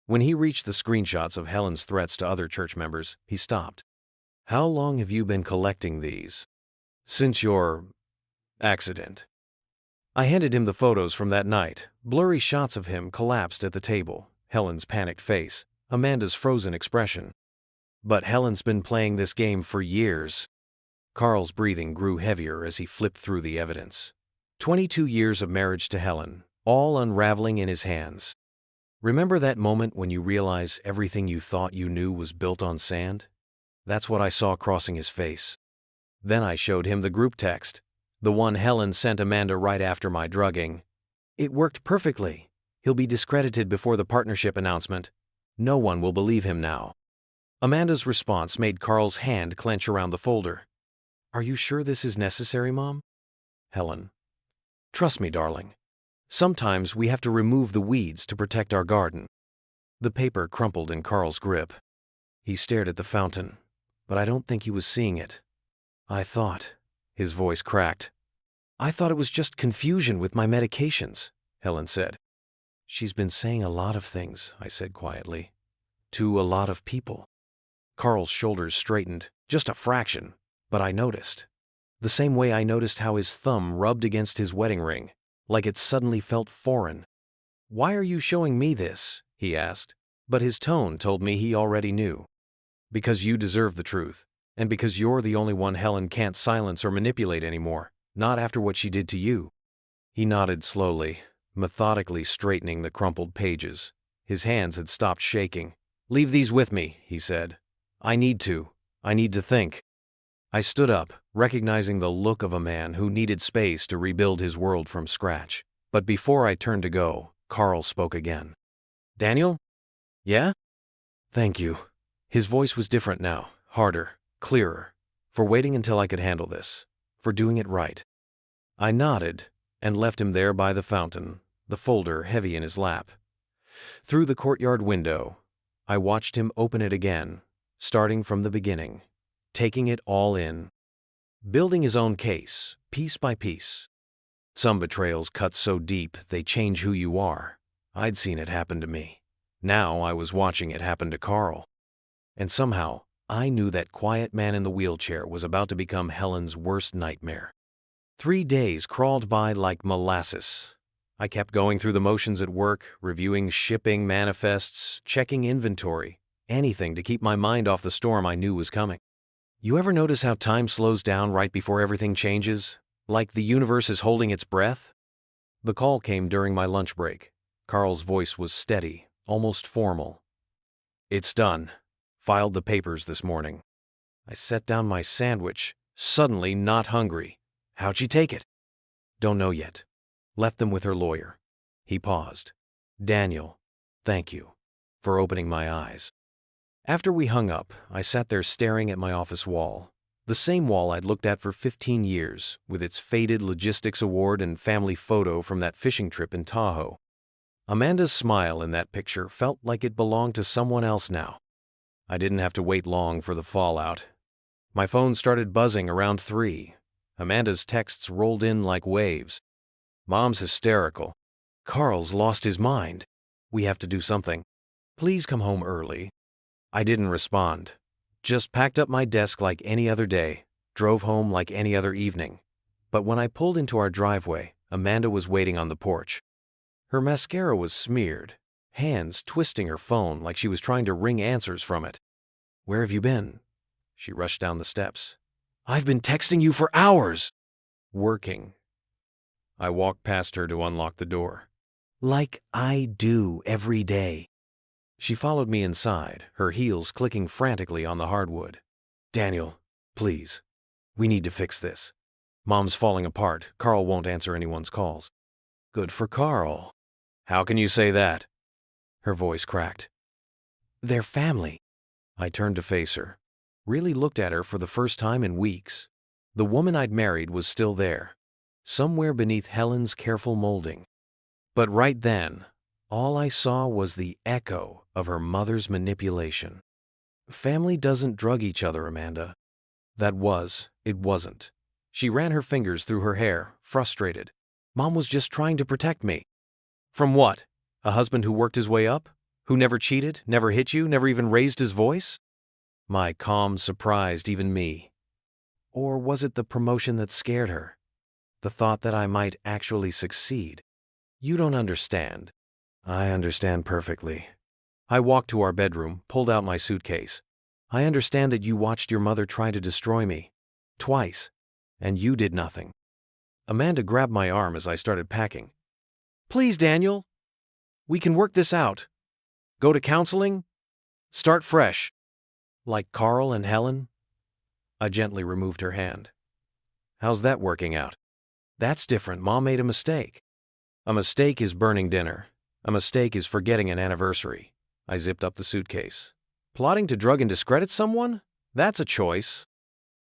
When he reached the screenshots of Helen's threats to other church members, he stopped. How long have you been collecting these? Since your accident. I handed him the photos from that night, blurry shots of him collapsed at the table, Helen's panicked face, Amanda's frozen expression. But Helen's been playing this game for years. Carl's breathing grew heavier as he flipped through the evidence. 22 years of marriage to Helen, all unraveling in his hands. Remember that moment when you realize everything you thought you knew was built on sand? That's what I saw crossing his face. Then I showed him the group text, the one Helen sent Amanda right after my drugging. It worked perfectly. He'll be discredited before the partnership announcement. No one will believe him now. Amanda's response made Carl's hand clench around the folder. Are you sure this is necessary, Mom? Helen. Trust me, darling. Sometimes we have to remove the weeds to protect our garden. The paper crumpled in Carl's grip. He stared at the fountain, but I don't think he was seeing it. I thought, his voice cracked. I thought it was just confusion with my medications, Helen said. She's been saying a lot of things, I said quietly. To a lot of people. Carl's shoulders straightened, just a fraction, but I noticed. The same way I noticed how his thumb rubbed against his wedding ring, like it suddenly felt foreign. Why are you showing me this? He asked, but his tone told me he already knew. Because you deserve the truth, and because you're the only one Helen can't silence or manipulate anymore, not after what she did to you. He nodded slowly, methodically straightening the crumpled pages. His hands had stopped shaking. Leave these with me, he said. I need to think. I stood up, recognizing the look of a man who needed space to rebuild his world from scratch. But before I turned to go, Carl spoke again. Daniel? Yeah? Thank you. His voice was different now, harder, clearer, for waiting until I could handle this, for doing it right. I nodded and left him there by the fountain, the folder heavy in his lap. Through the courtyard window, I watched him open it again, starting from the beginning, taking it all in, building his own case, piece by piece. Some betrayals cut so deep they change who you are. I'd seen it happen to me. Now I was watching it happen to Carl. And somehow, I knew that quiet man in the wheelchair was about to become Helen's worst nightmare. 3 days crawled by like molasses. I kept going through the motions at work, reviewing shipping manifests, checking inventory, anything to keep my mind off the storm I knew was coming. You ever notice how time slows down right before everything changes? Like the universe is holding its breath? The call came during my lunch break. Carl's voice was steady, almost formal. It's done. Filed the papers this morning. I set down my sandwich, suddenly not hungry. How'd she take it? Don't know yet. Left them with her lawyer. He paused. Daniel, thank you for opening my eyes. After we hung up, I sat there staring at my office wall. The same wall I'd looked at for 15 years, with its faded logistics award and family photo from that fishing trip in Tahoe. Amanda's smile in that picture felt like it belonged to someone else now. I didn't have to wait long for the fallout. My phone started buzzing around 3. Amanda's texts rolled in like waves. Mom's hysterical. Carl's lost his mind. We have to do something. Please come home early. I didn't respond. Just packed up my desk like any other day, drove home like any other evening. But when I pulled into our driveway, Amanda was waiting on the porch. Her mascara was smeared, hands twisting her phone like she was trying to wring answers from it. "Where have you been?" She rushed down the steps. "I've been texting you for hours!" "Working." I walked past her to unlock the door. "Like I do every day." She followed me inside, her heels clicking frantically on the hardwood. "Daniel, please. We need to fix this. Mom's falling apart. Carl won't answer anyone's calls." "Good for Carl." "How can you say that?" Her voice cracked. "They're family." I turned to face her, really looked at her for the first time in weeks. The woman I'd married was still there, somewhere beneath Helen's careful molding. But right then, all I saw was the echo of her mother's manipulation. Family doesn't drug each other, Amanda. It wasn't. She ran her fingers through her hair, frustrated. Mom was just trying to protect me. From what? A husband who worked his way up? Who never cheated, never hit you, never even raised his voice? My calm surprised even me. Or was it the promotion that scared her? The thought that I might actually succeed? "You don't understand." "I understand perfectly." I walked to our bedroom, pulled out my suitcase. "I understand that you watched your mother try to destroy me. Twice. And you did nothing." Amanda grabbed my arm as I started packing. "Please, Daniel. We can work this out. Go to counseling. Start fresh. Like Carl and Helen." I gently removed her hand. "How's that working out?" "That's different. Mom made a mistake." "A mistake is burning dinner. A mistake is forgetting an anniversary." I zipped up the suitcase. "Plotting to drug and discredit someone? That's a choice."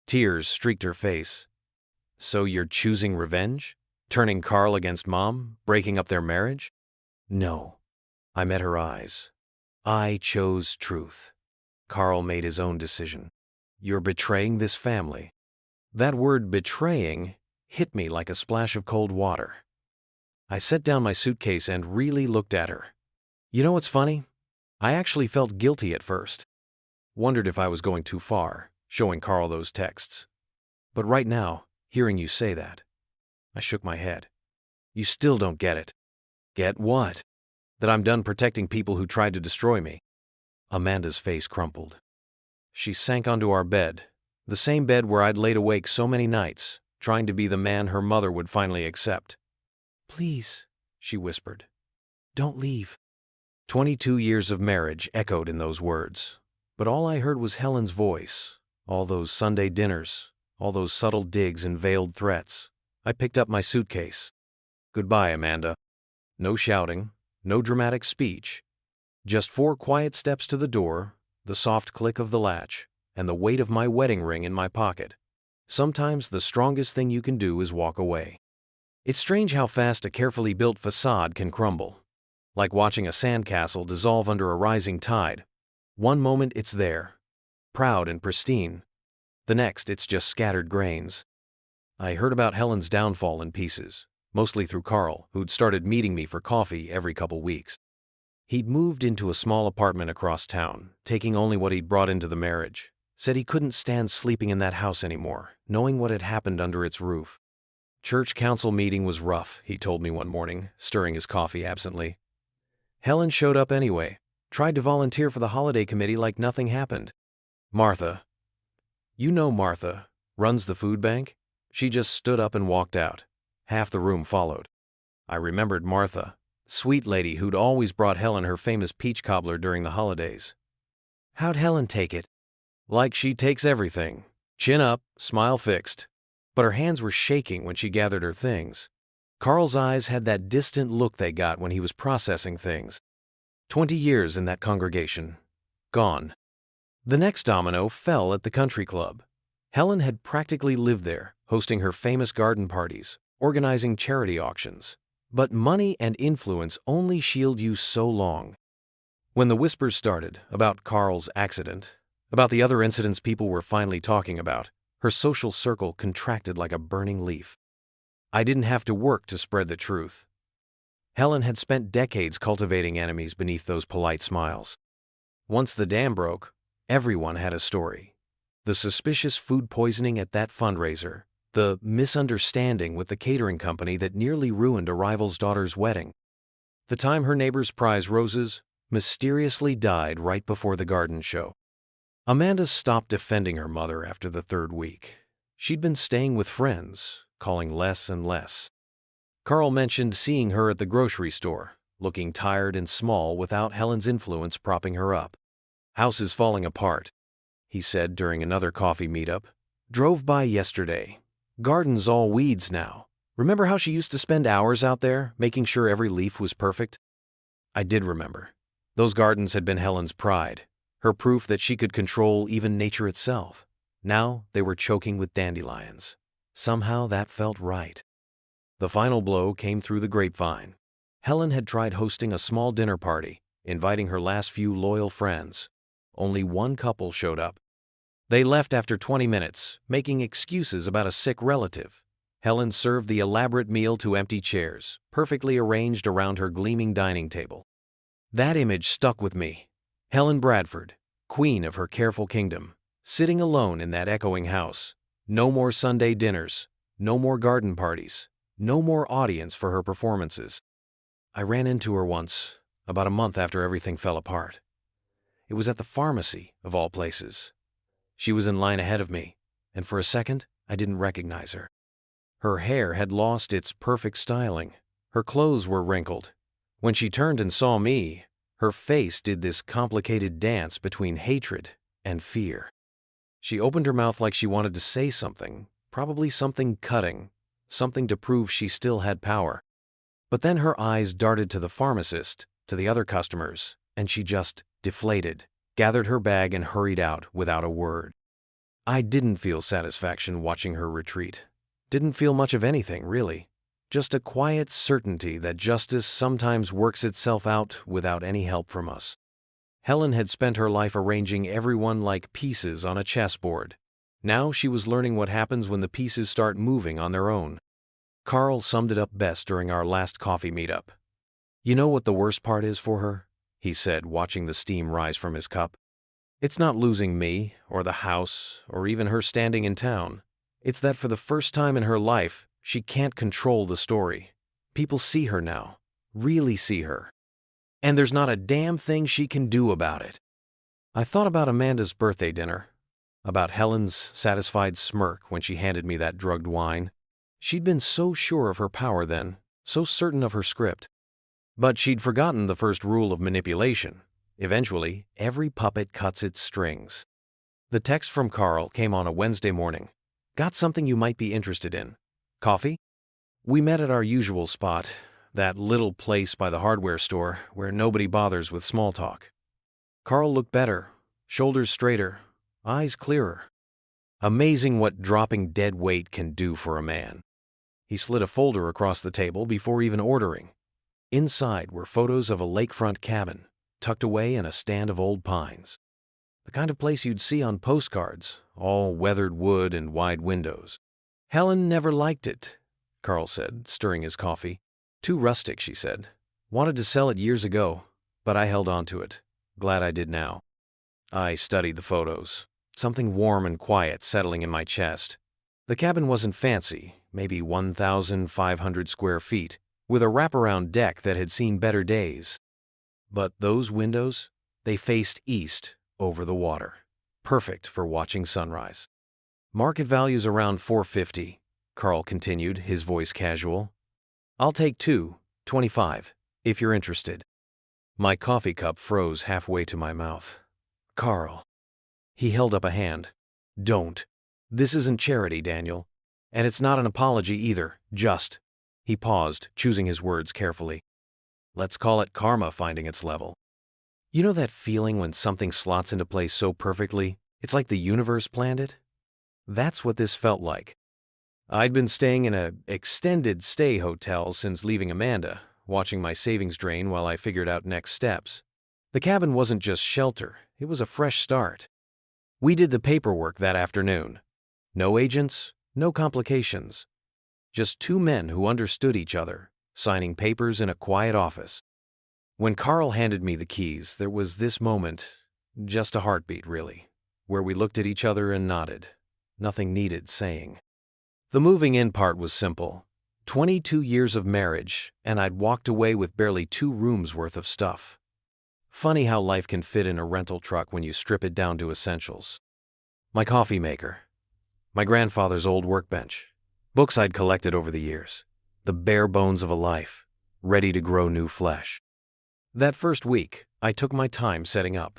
Tears streaked her face. "So you're choosing revenge? Turning Carl against Mom? Breaking up their marriage?" "No." I met her eyes. "I chose truth. Carl made his own decision. You're betraying this family." That word betraying hit me like a splash of cold water. I set down my suitcase and really looked at her. You know what's funny? I actually felt guilty at first. Wondered if I was going too far, showing Carl those texts. But right now, hearing you say that, I shook my head. "You still don't get it." "Get what?" "That I'm done protecting people who tried to destroy me." Amanda's face crumpled. She sank onto our bed, the same bed where I'd laid awake so many nights, trying to be the man her mother would finally accept. "Please," she whispered, "don't leave." 22 years of marriage echoed in those words, but all I heard was Helen's voice, all those Sunday dinners, all those subtle digs and veiled threats. I picked up my suitcase. "Goodbye, Amanda." No shouting, no dramatic speech, just 4 quiet steps to the door, the soft click of the latch, and the weight of my wedding ring in my pocket. Sometimes the strongest thing you can do is walk away. It's strange how fast a carefully built facade can crumble. Like watching a sandcastle dissolve under a rising tide. One moment it's there, proud and pristine. The next it's just scattered grains. I heard about Helen's downfall in pieces, mostly through Carl, who'd started meeting me for coffee every couple weeks. He'd moved into a small apartment across town, taking only what he'd brought into the marriage. Said he couldn't stand sleeping in that house anymore, knowing what had happened under its roof. Church council meeting was rough, he told me one morning, stirring his coffee absently. Helen showed up anyway, tried to volunteer for the holiday committee like nothing happened. Martha, you know Martha, runs the food bank? She just stood up and walked out. Half the room followed. I remembered Martha, sweet lady who'd always brought Helen her famous peach cobbler during the holidays. How'd Helen take it? Like she takes everything. Chin up, smile fixed. But her hands were shaking when she gathered her things. Carl's eyes had that distant look they got when he was processing things. 20 years in that congregation. Gone. The next domino fell at the country club. Helen had practically lived there, hosting her famous garden parties, organizing charity auctions. But money and influence only shield you so long. When the whispers started about Carl's accident, about the other incidents people were finally talking about, her social circle contracted like a burning leaf. I didn't have to work to spread the truth. Helen had spent decades cultivating enemies beneath those polite smiles. Once the dam broke, everyone had a story. The suspicious food poisoning at that fundraiser, the misunderstanding with the catering company that nearly ruined a rival's daughter's wedding, The time her neighbor's prize roses mysteriously died right before the garden show. Amanda stopped defending her mother after the third week. She'd been staying with friends, calling less and less. Carl mentioned seeing her at the grocery store, looking tired and small without Helen's influence propping her up. "House is falling apart," he said during another coffee meetup. "Drove by yesterday. Garden's all weeds now. Remember how she used to spend hours out there, making sure every leaf was perfect?" I did remember. Those gardens had been Helen's pride, her proof that she could control even nature itself. Now they were choking with dandelions. Somehow that felt right. The final blow came through the grapevine. Helen had tried hosting a small dinner party, inviting her last few loyal friends. Only one couple showed up. They left after 20 minutes, making excuses about a sick relative. Helen served the elaborate meal to empty chairs, perfectly arranged around her gleaming dining table. That image stuck with me. Helen Bradford, queen of her careful kingdom, sitting alone in that echoing house. No more Sunday dinners, no more garden parties, no more audience for her performances. I ran into her once, about a month after everything fell apart. It was at the pharmacy, of all places. She was in line ahead of me, and for a second, I didn't recognize her. Her hair had lost its perfect styling. Her clothes were wrinkled. When she turned and saw me, her face did this complicated dance between hatred and fear. She opened her mouth like she wanted to say something, probably something cutting, something to prove she still had power. But then her eyes darted to the pharmacist, to the other customers, and she just deflated, gathered her bag and hurried out without a word. I didn't feel satisfaction watching her retreat. Didn't feel much of anything, really. Just a quiet certainty that justice sometimes works itself out without any help from us. Helen had spent her life arranging everyone like pieces on a chessboard. Now she was learning what happens when the pieces start moving on their own. Carl summed it up best during our last coffee meetup. "You know what the worst part is for her?" he said, watching the steam rise from his cup. "It's not losing me, or the house, or even her standing in town. It's that for the first time in her life, she can't control the story. People see her now, really see her. And there's not a damn thing she can do about it." I thought about Amanda's birthday dinner, about Helen's satisfied smirk when she handed me that drugged wine. She'd been so sure of her power then, so certain of her script. But she'd forgotten the first rule of manipulation. Eventually, every puppet cuts its strings. The text from Carl came on a Wednesday morning. "Got something you might be interested in. Coffee?" We met at our usual spot, that little place by the hardware store where nobody bothers with small talk. Carl looked better, shoulders straighter, eyes clearer. Amazing what dropping dead weight can do for a man. He slid a folder across the table before even ordering. Inside were photos of a lakefront cabin, tucked away in a stand of old pines. The kind of place you'd see on postcards, all weathered wood and wide windows. "Helen never liked it," Carl said, stirring his coffee. "Too rustic," she said. "Wanted to sell it years ago, but I held on to it. Glad I did now." I studied the photos, something warm and quiet settling in my chest. The cabin wasn't fancy, maybe 1,500 square feet, with a wraparound deck that had seen better days. But those windows, they faced east over the water, perfect for watching sunrise. "Market value's around $450, Carl continued, his voice casual. "I'll take 225, if you're interested." My coffee cup froze halfway to my mouth. "Carl." He held up a hand. "Don't. This isn't charity, Daniel. And it's not an apology either, just." He paused, choosing his words carefully. "Let's call it karma finding its level. You know that feeling when something slots into place so perfectly, it's like the universe planned it? That's what this felt like. I'd been staying in an extended stay hotel since leaving Amanda, watching my savings drain while I figured out next steps. The cabin wasn't just shelter, it was a fresh start. We did the paperwork that afternoon. No agents, no complications. Just two men who understood each other, signing papers in a quiet office. When Carl handed me the keys, there was this moment, just a heartbeat really, where we looked at each other and nodded. Nothing needed saying. The moving in part was simple. 22 years of marriage, and I'd walked away with barely 2 rooms worth of stuff. Funny how life can fit in a rental truck when you strip it down to essentials. My coffee maker, my grandfather's old workbench, books I'd collected over the years, the bare bones of a life, ready to grow new flesh. That first week, I took my time setting up.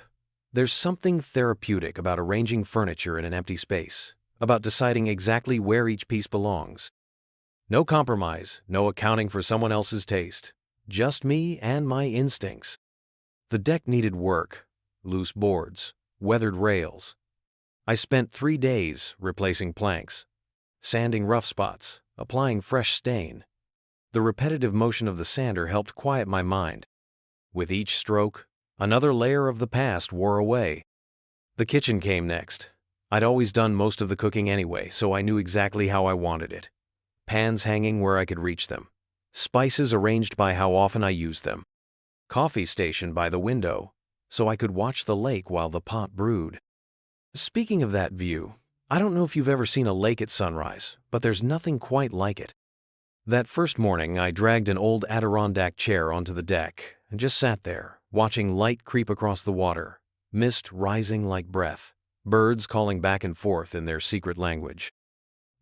There's something therapeutic about arranging furniture in an empty space, about deciding exactly where each piece belongs. No compromise, no accounting for someone else's taste, just me and my instincts. The deck needed work, loose boards, weathered rails. I spent 3 days replacing planks, sanding rough spots, applying fresh stain. The repetitive motion of the sander helped quiet my mind. With each stroke, another layer of the past wore away. The kitchen came next. I'd always done most of the cooking anyway, so I knew exactly how I wanted it. Pans hanging where I could reach them. Spices arranged by how often I used them. Coffee station by the window, so I could watch the lake while the pot brewed. Speaking of that view, I don't know if you've ever seen a lake at sunrise, but there's nothing quite like it. That first morning, I dragged an old Adirondack chair onto the deck and just sat there, watching light creep across the water, mist rising like breath, birds calling back and forth in their secret language.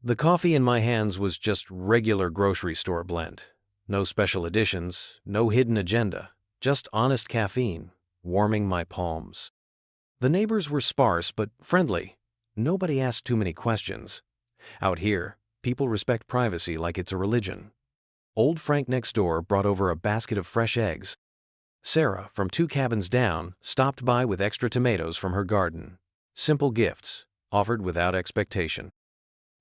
The coffee in my hands was just regular grocery store blend. No special additions, no hidden agenda, just honest caffeine, warming my palms. The neighbors were sparse but friendly. Nobody asked too many questions. Out here, people respect privacy like it's a religion. Old Frank next door brought over a basket of fresh eggs. Sarah, from 2 cabins down, stopped by with extra tomatoes from her garden. Simple gifts, offered without expectation.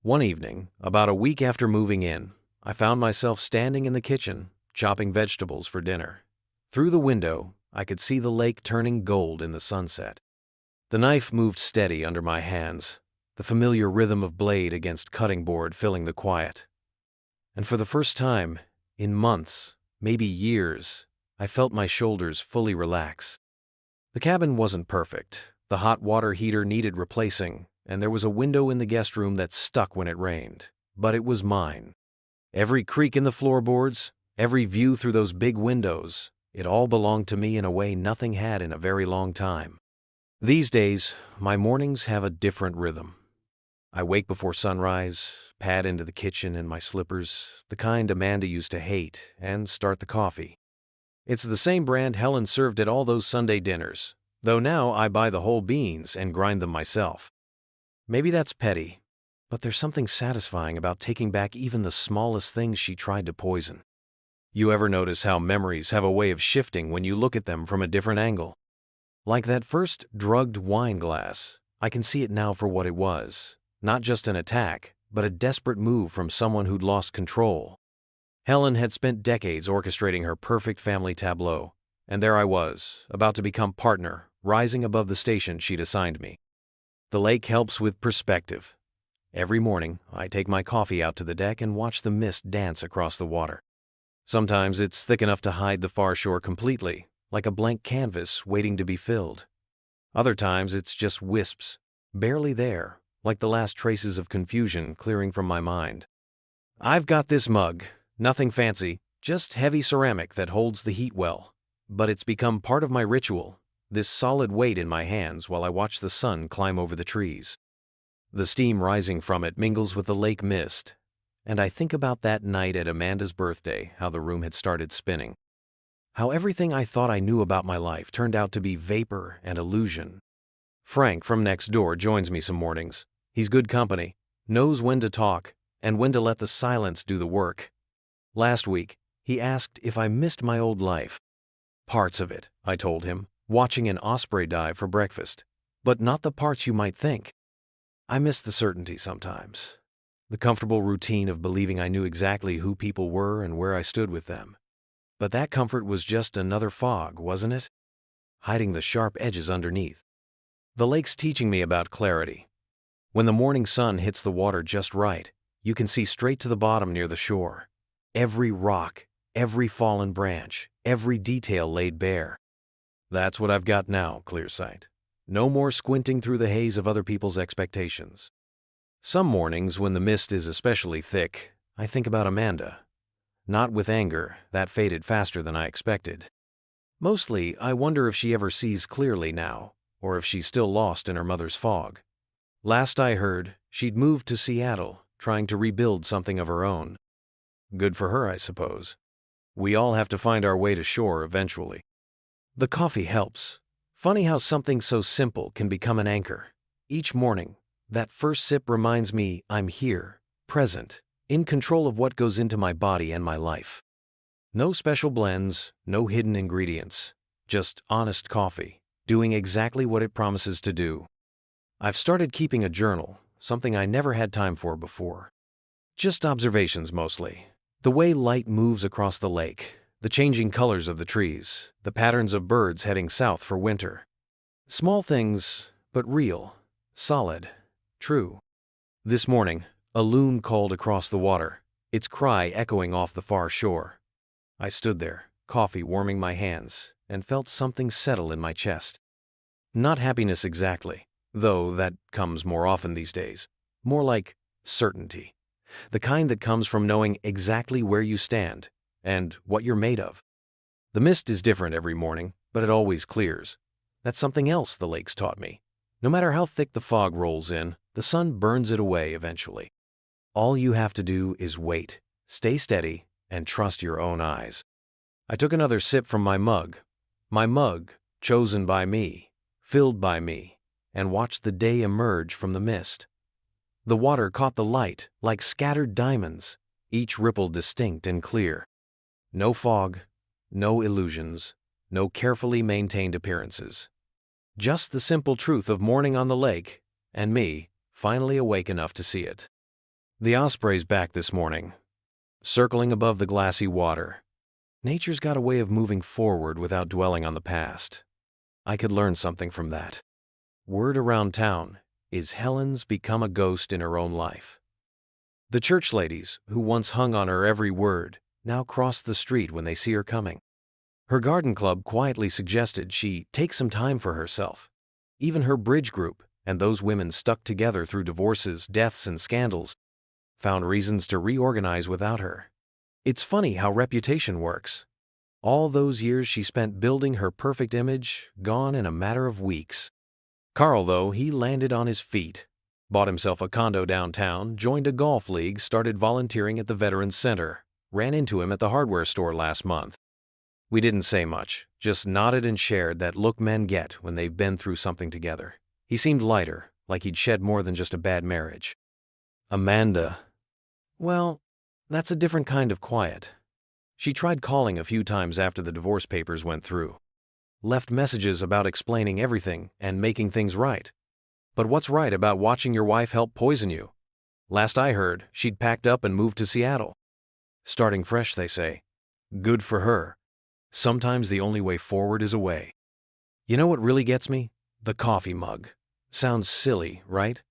One evening, about a week after moving in, I found myself standing in the kitchen, chopping vegetables for dinner. Through the window, I could see the lake turning gold in the sunset. The knife moved steady under my hands, the familiar rhythm of blade against cutting board filling the quiet. And for the first time, in months, maybe years, I felt my shoulders fully relax. The cabin wasn't perfect. The hot water heater needed replacing, and there was a window in the guest room that stuck when it rained. But it was mine. Every creak in the floorboards, every view through those big windows, it all belonged to me in a way nothing had in a very long time. These days, my mornings have a different rhythm. I wake before sunrise, pad into the kitchen in my slippers, the kind Amanda used to hate, and start the coffee. It's the same brand Helen served at all those Sunday dinners, though now I buy the whole beans and grind them myself. Maybe that's petty, but there's something satisfying about taking back even the smallest things she tried to poison. You ever notice how memories have a way of shifting when you look at them from a different angle? Like that first drugged wine glass, I can see it now for what it was. Not just an attack, but a desperate move from someone who'd lost control. Helen had spent decades orchestrating her perfect family tableau, and there I was, about to become partner, rising above the station she'd assigned me. The lake helps with perspective. Every morning, I take my coffee out to the deck and watch the mist dance across the water. Sometimes it's thick enough to hide the far shore completely, like a blank canvas waiting to be filled. Other times it's just wisps, barely there, like the last traces of confusion clearing from my mind. I've got this mug, nothing fancy, just heavy ceramic that holds the heat well. But it's become part of my ritual, this solid weight in my hands while I watch the sun climb over the trees. The steam rising from it mingles with the lake mist, and I think about that night at Amanda's birthday, how the room had started spinning. How everything I thought I knew about my life turned out to be vapor and illusion. Frank from next door joins me some mornings. He's good company, knows when to talk, and when to let the silence do the work. Last week, he asked if I missed my old life. Parts of it, I told him, watching an osprey dive for breakfast. But not the parts you might think. I miss the certainty sometimes. The comfortable routine of believing I knew exactly who people were and where I stood with them. But that comfort was just another fog, wasn't it? Hiding the sharp edges underneath. The lake's teaching me about clarity. When the morning sun hits the water just right, you can see straight to the bottom near the shore. Every rock, every fallen branch, every detail laid bare. That's what I've got now, clear sight. No more squinting through the haze of other people's expectations. Some mornings when the mist is especially thick, I think about Amanda. Not with anger, that faded faster than I expected. Mostly, I wonder if she ever sees clearly now, or if she's still lost in her mother's fog. Last I heard, she'd moved to Seattle, trying to rebuild something of her own. Good for her, I suppose. We all have to find our way to shore eventually. The coffee helps. Funny how something so simple can become an anchor. Each morning, that first sip reminds me I'm here, present, in control of what goes into my body and my life. No special blends, no hidden ingredients, just honest coffee, doing exactly what it promises to do. I've started keeping a journal, something I never had time for before. Just observations mostly. The way light moves across the lake, the changing colors of the trees, the patterns of birds heading south for winter. Small things, but real, solid, true. This morning, a loon called across the water, its cry echoing off the far shore. I stood there, coffee warming my hands, and felt something settle in my chest. Not happiness exactly, though that comes more often these days. More like certainty. The kind that comes from knowing exactly where you stand and what you're made of. The mist is different every morning, but it always clears. That's something else the lakes taught me. No matter how thick the fog rolls in, the sun burns it away eventually. All you have to do is wait, stay steady, and trust your own eyes. I took another sip from my mug, chosen by me, filled by me, and watched the day emerge from the mist. The water caught the light like scattered diamonds, each ripple distinct and clear. No fog, no illusions, no carefully maintained appearances. Just the simple truth of morning on the lake, and me, finally awake enough to see it. The osprey's back this morning, circling above the glassy water. Nature's got a way of moving forward without dwelling on the past. I could learn something from that. Word around town is Helen's become a ghost in her own life. The church ladies, who once hung on her every word, now cross the street when they see her coming. Her garden club quietly suggested she take some time for herself. Even her bridge group, and those women stuck together through divorces, deaths, and scandals, found reasons to reorganize without her. It's funny how reputation works. All those years she spent building her perfect image, gone in a matter of weeks. Carl, though, he landed on his feet, bought himself a condo downtown, joined a golf league, started volunteering at the Veterans Center, ran into him at the hardware store last month. We didn't say much, just nodded and shared that look men get when they've been through something together. He seemed lighter, like he'd shed more than just a bad marriage. Amanda. Well, that's a different kind of quiet. She tried calling a few times after the divorce papers went through. Left messages about explaining everything and making things right. But what's right about watching your wife help poison you? Last I heard, she'd packed up and moved to Seattle. Starting fresh, they say. Good for her. Sometimes the only way forward is away. You know what really gets me? The coffee mug. Sounds silly, right?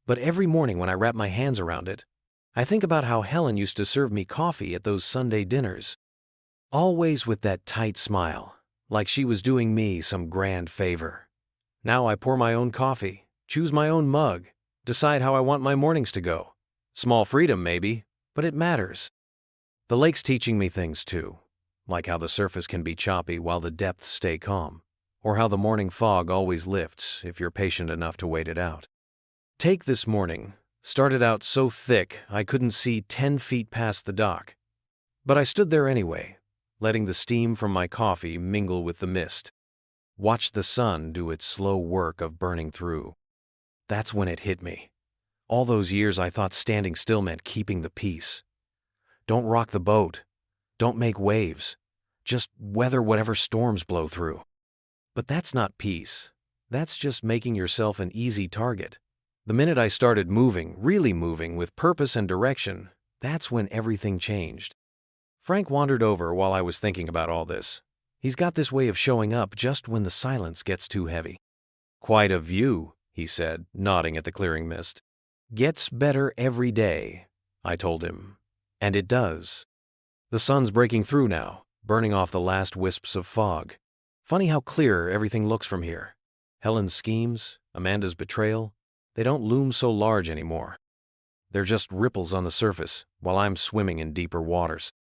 But every morning when I wrap my hands around it, I think about how Helen used to serve me coffee at those Sunday dinners. Always with that tight smile, like she was doing me some grand favor. Now I pour my own coffee, choose my own mug, decide how I want my mornings to go. Small freedom maybe, but it matters. The lake's teaching me things too, like how the surface can be choppy while the depths stay calm, or how the morning fog always lifts if you're patient enough to wait it out. Take this morning. Started out so thick I couldn't see 10 feet past the dock. But I stood there anyway, letting the steam from my coffee mingle with the mist. Watched the sun do its slow work of burning through. That's when it hit me. All those years I thought standing still meant keeping the peace. Don't rock the boat. Don't make waves. Just weather whatever storms blow through. But that's not peace. That's just making yourself an easy target. The minute I started moving, really moving, with purpose and direction, that's when everything changed. Frank wandered over while I was thinking about all this. He's got this way of showing up just when the silence gets too heavy. Quite a view, he said, nodding at the clearing mist. Gets better every day, I told him. And it does. The sun's breaking through now, burning off the last wisps of fog. Funny how clear everything looks from here. Helen's schemes, Amanda's betrayal, they don't loom so large anymore. They're just ripples on the surface, while I'm swimming in deeper waters.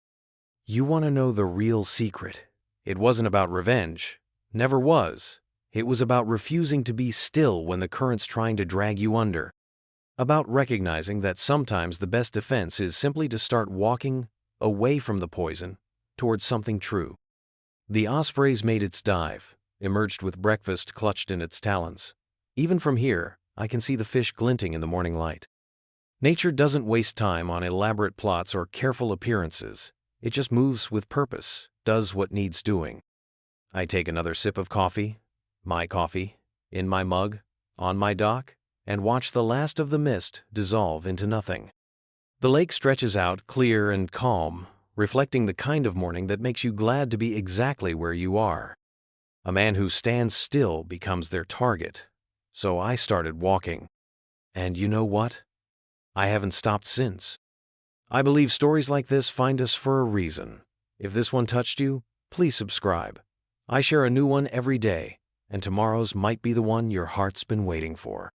You want to know the real secret? It wasn't about revenge. Never was. It was about refusing to be still when the current's trying to drag you under. About recognizing that sometimes the best defense is simply to start walking away from the poison towards something true. The osprey's made its dive, emerged with breakfast clutched in its talons. Even from here, I can see the fish glinting in the morning light. Nature doesn't waste time on elaborate plots or careful appearances. It just moves with purpose, does what needs doing. I take another sip of coffee, my coffee, in my mug, on my dock, and watch the last of the mist dissolve into nothing. The lake stretches out clear and calm, reflecting the kind of morning that makes you glad to be exactly where you are. A man who stands still becomes their target, so I started walking. And you know what? I haven't stopped since. I believe stories like this find us for a reason. If this one touched you, please subscribe. I share a new one every day, and tomorrow's might be the one your heart's been waiting for.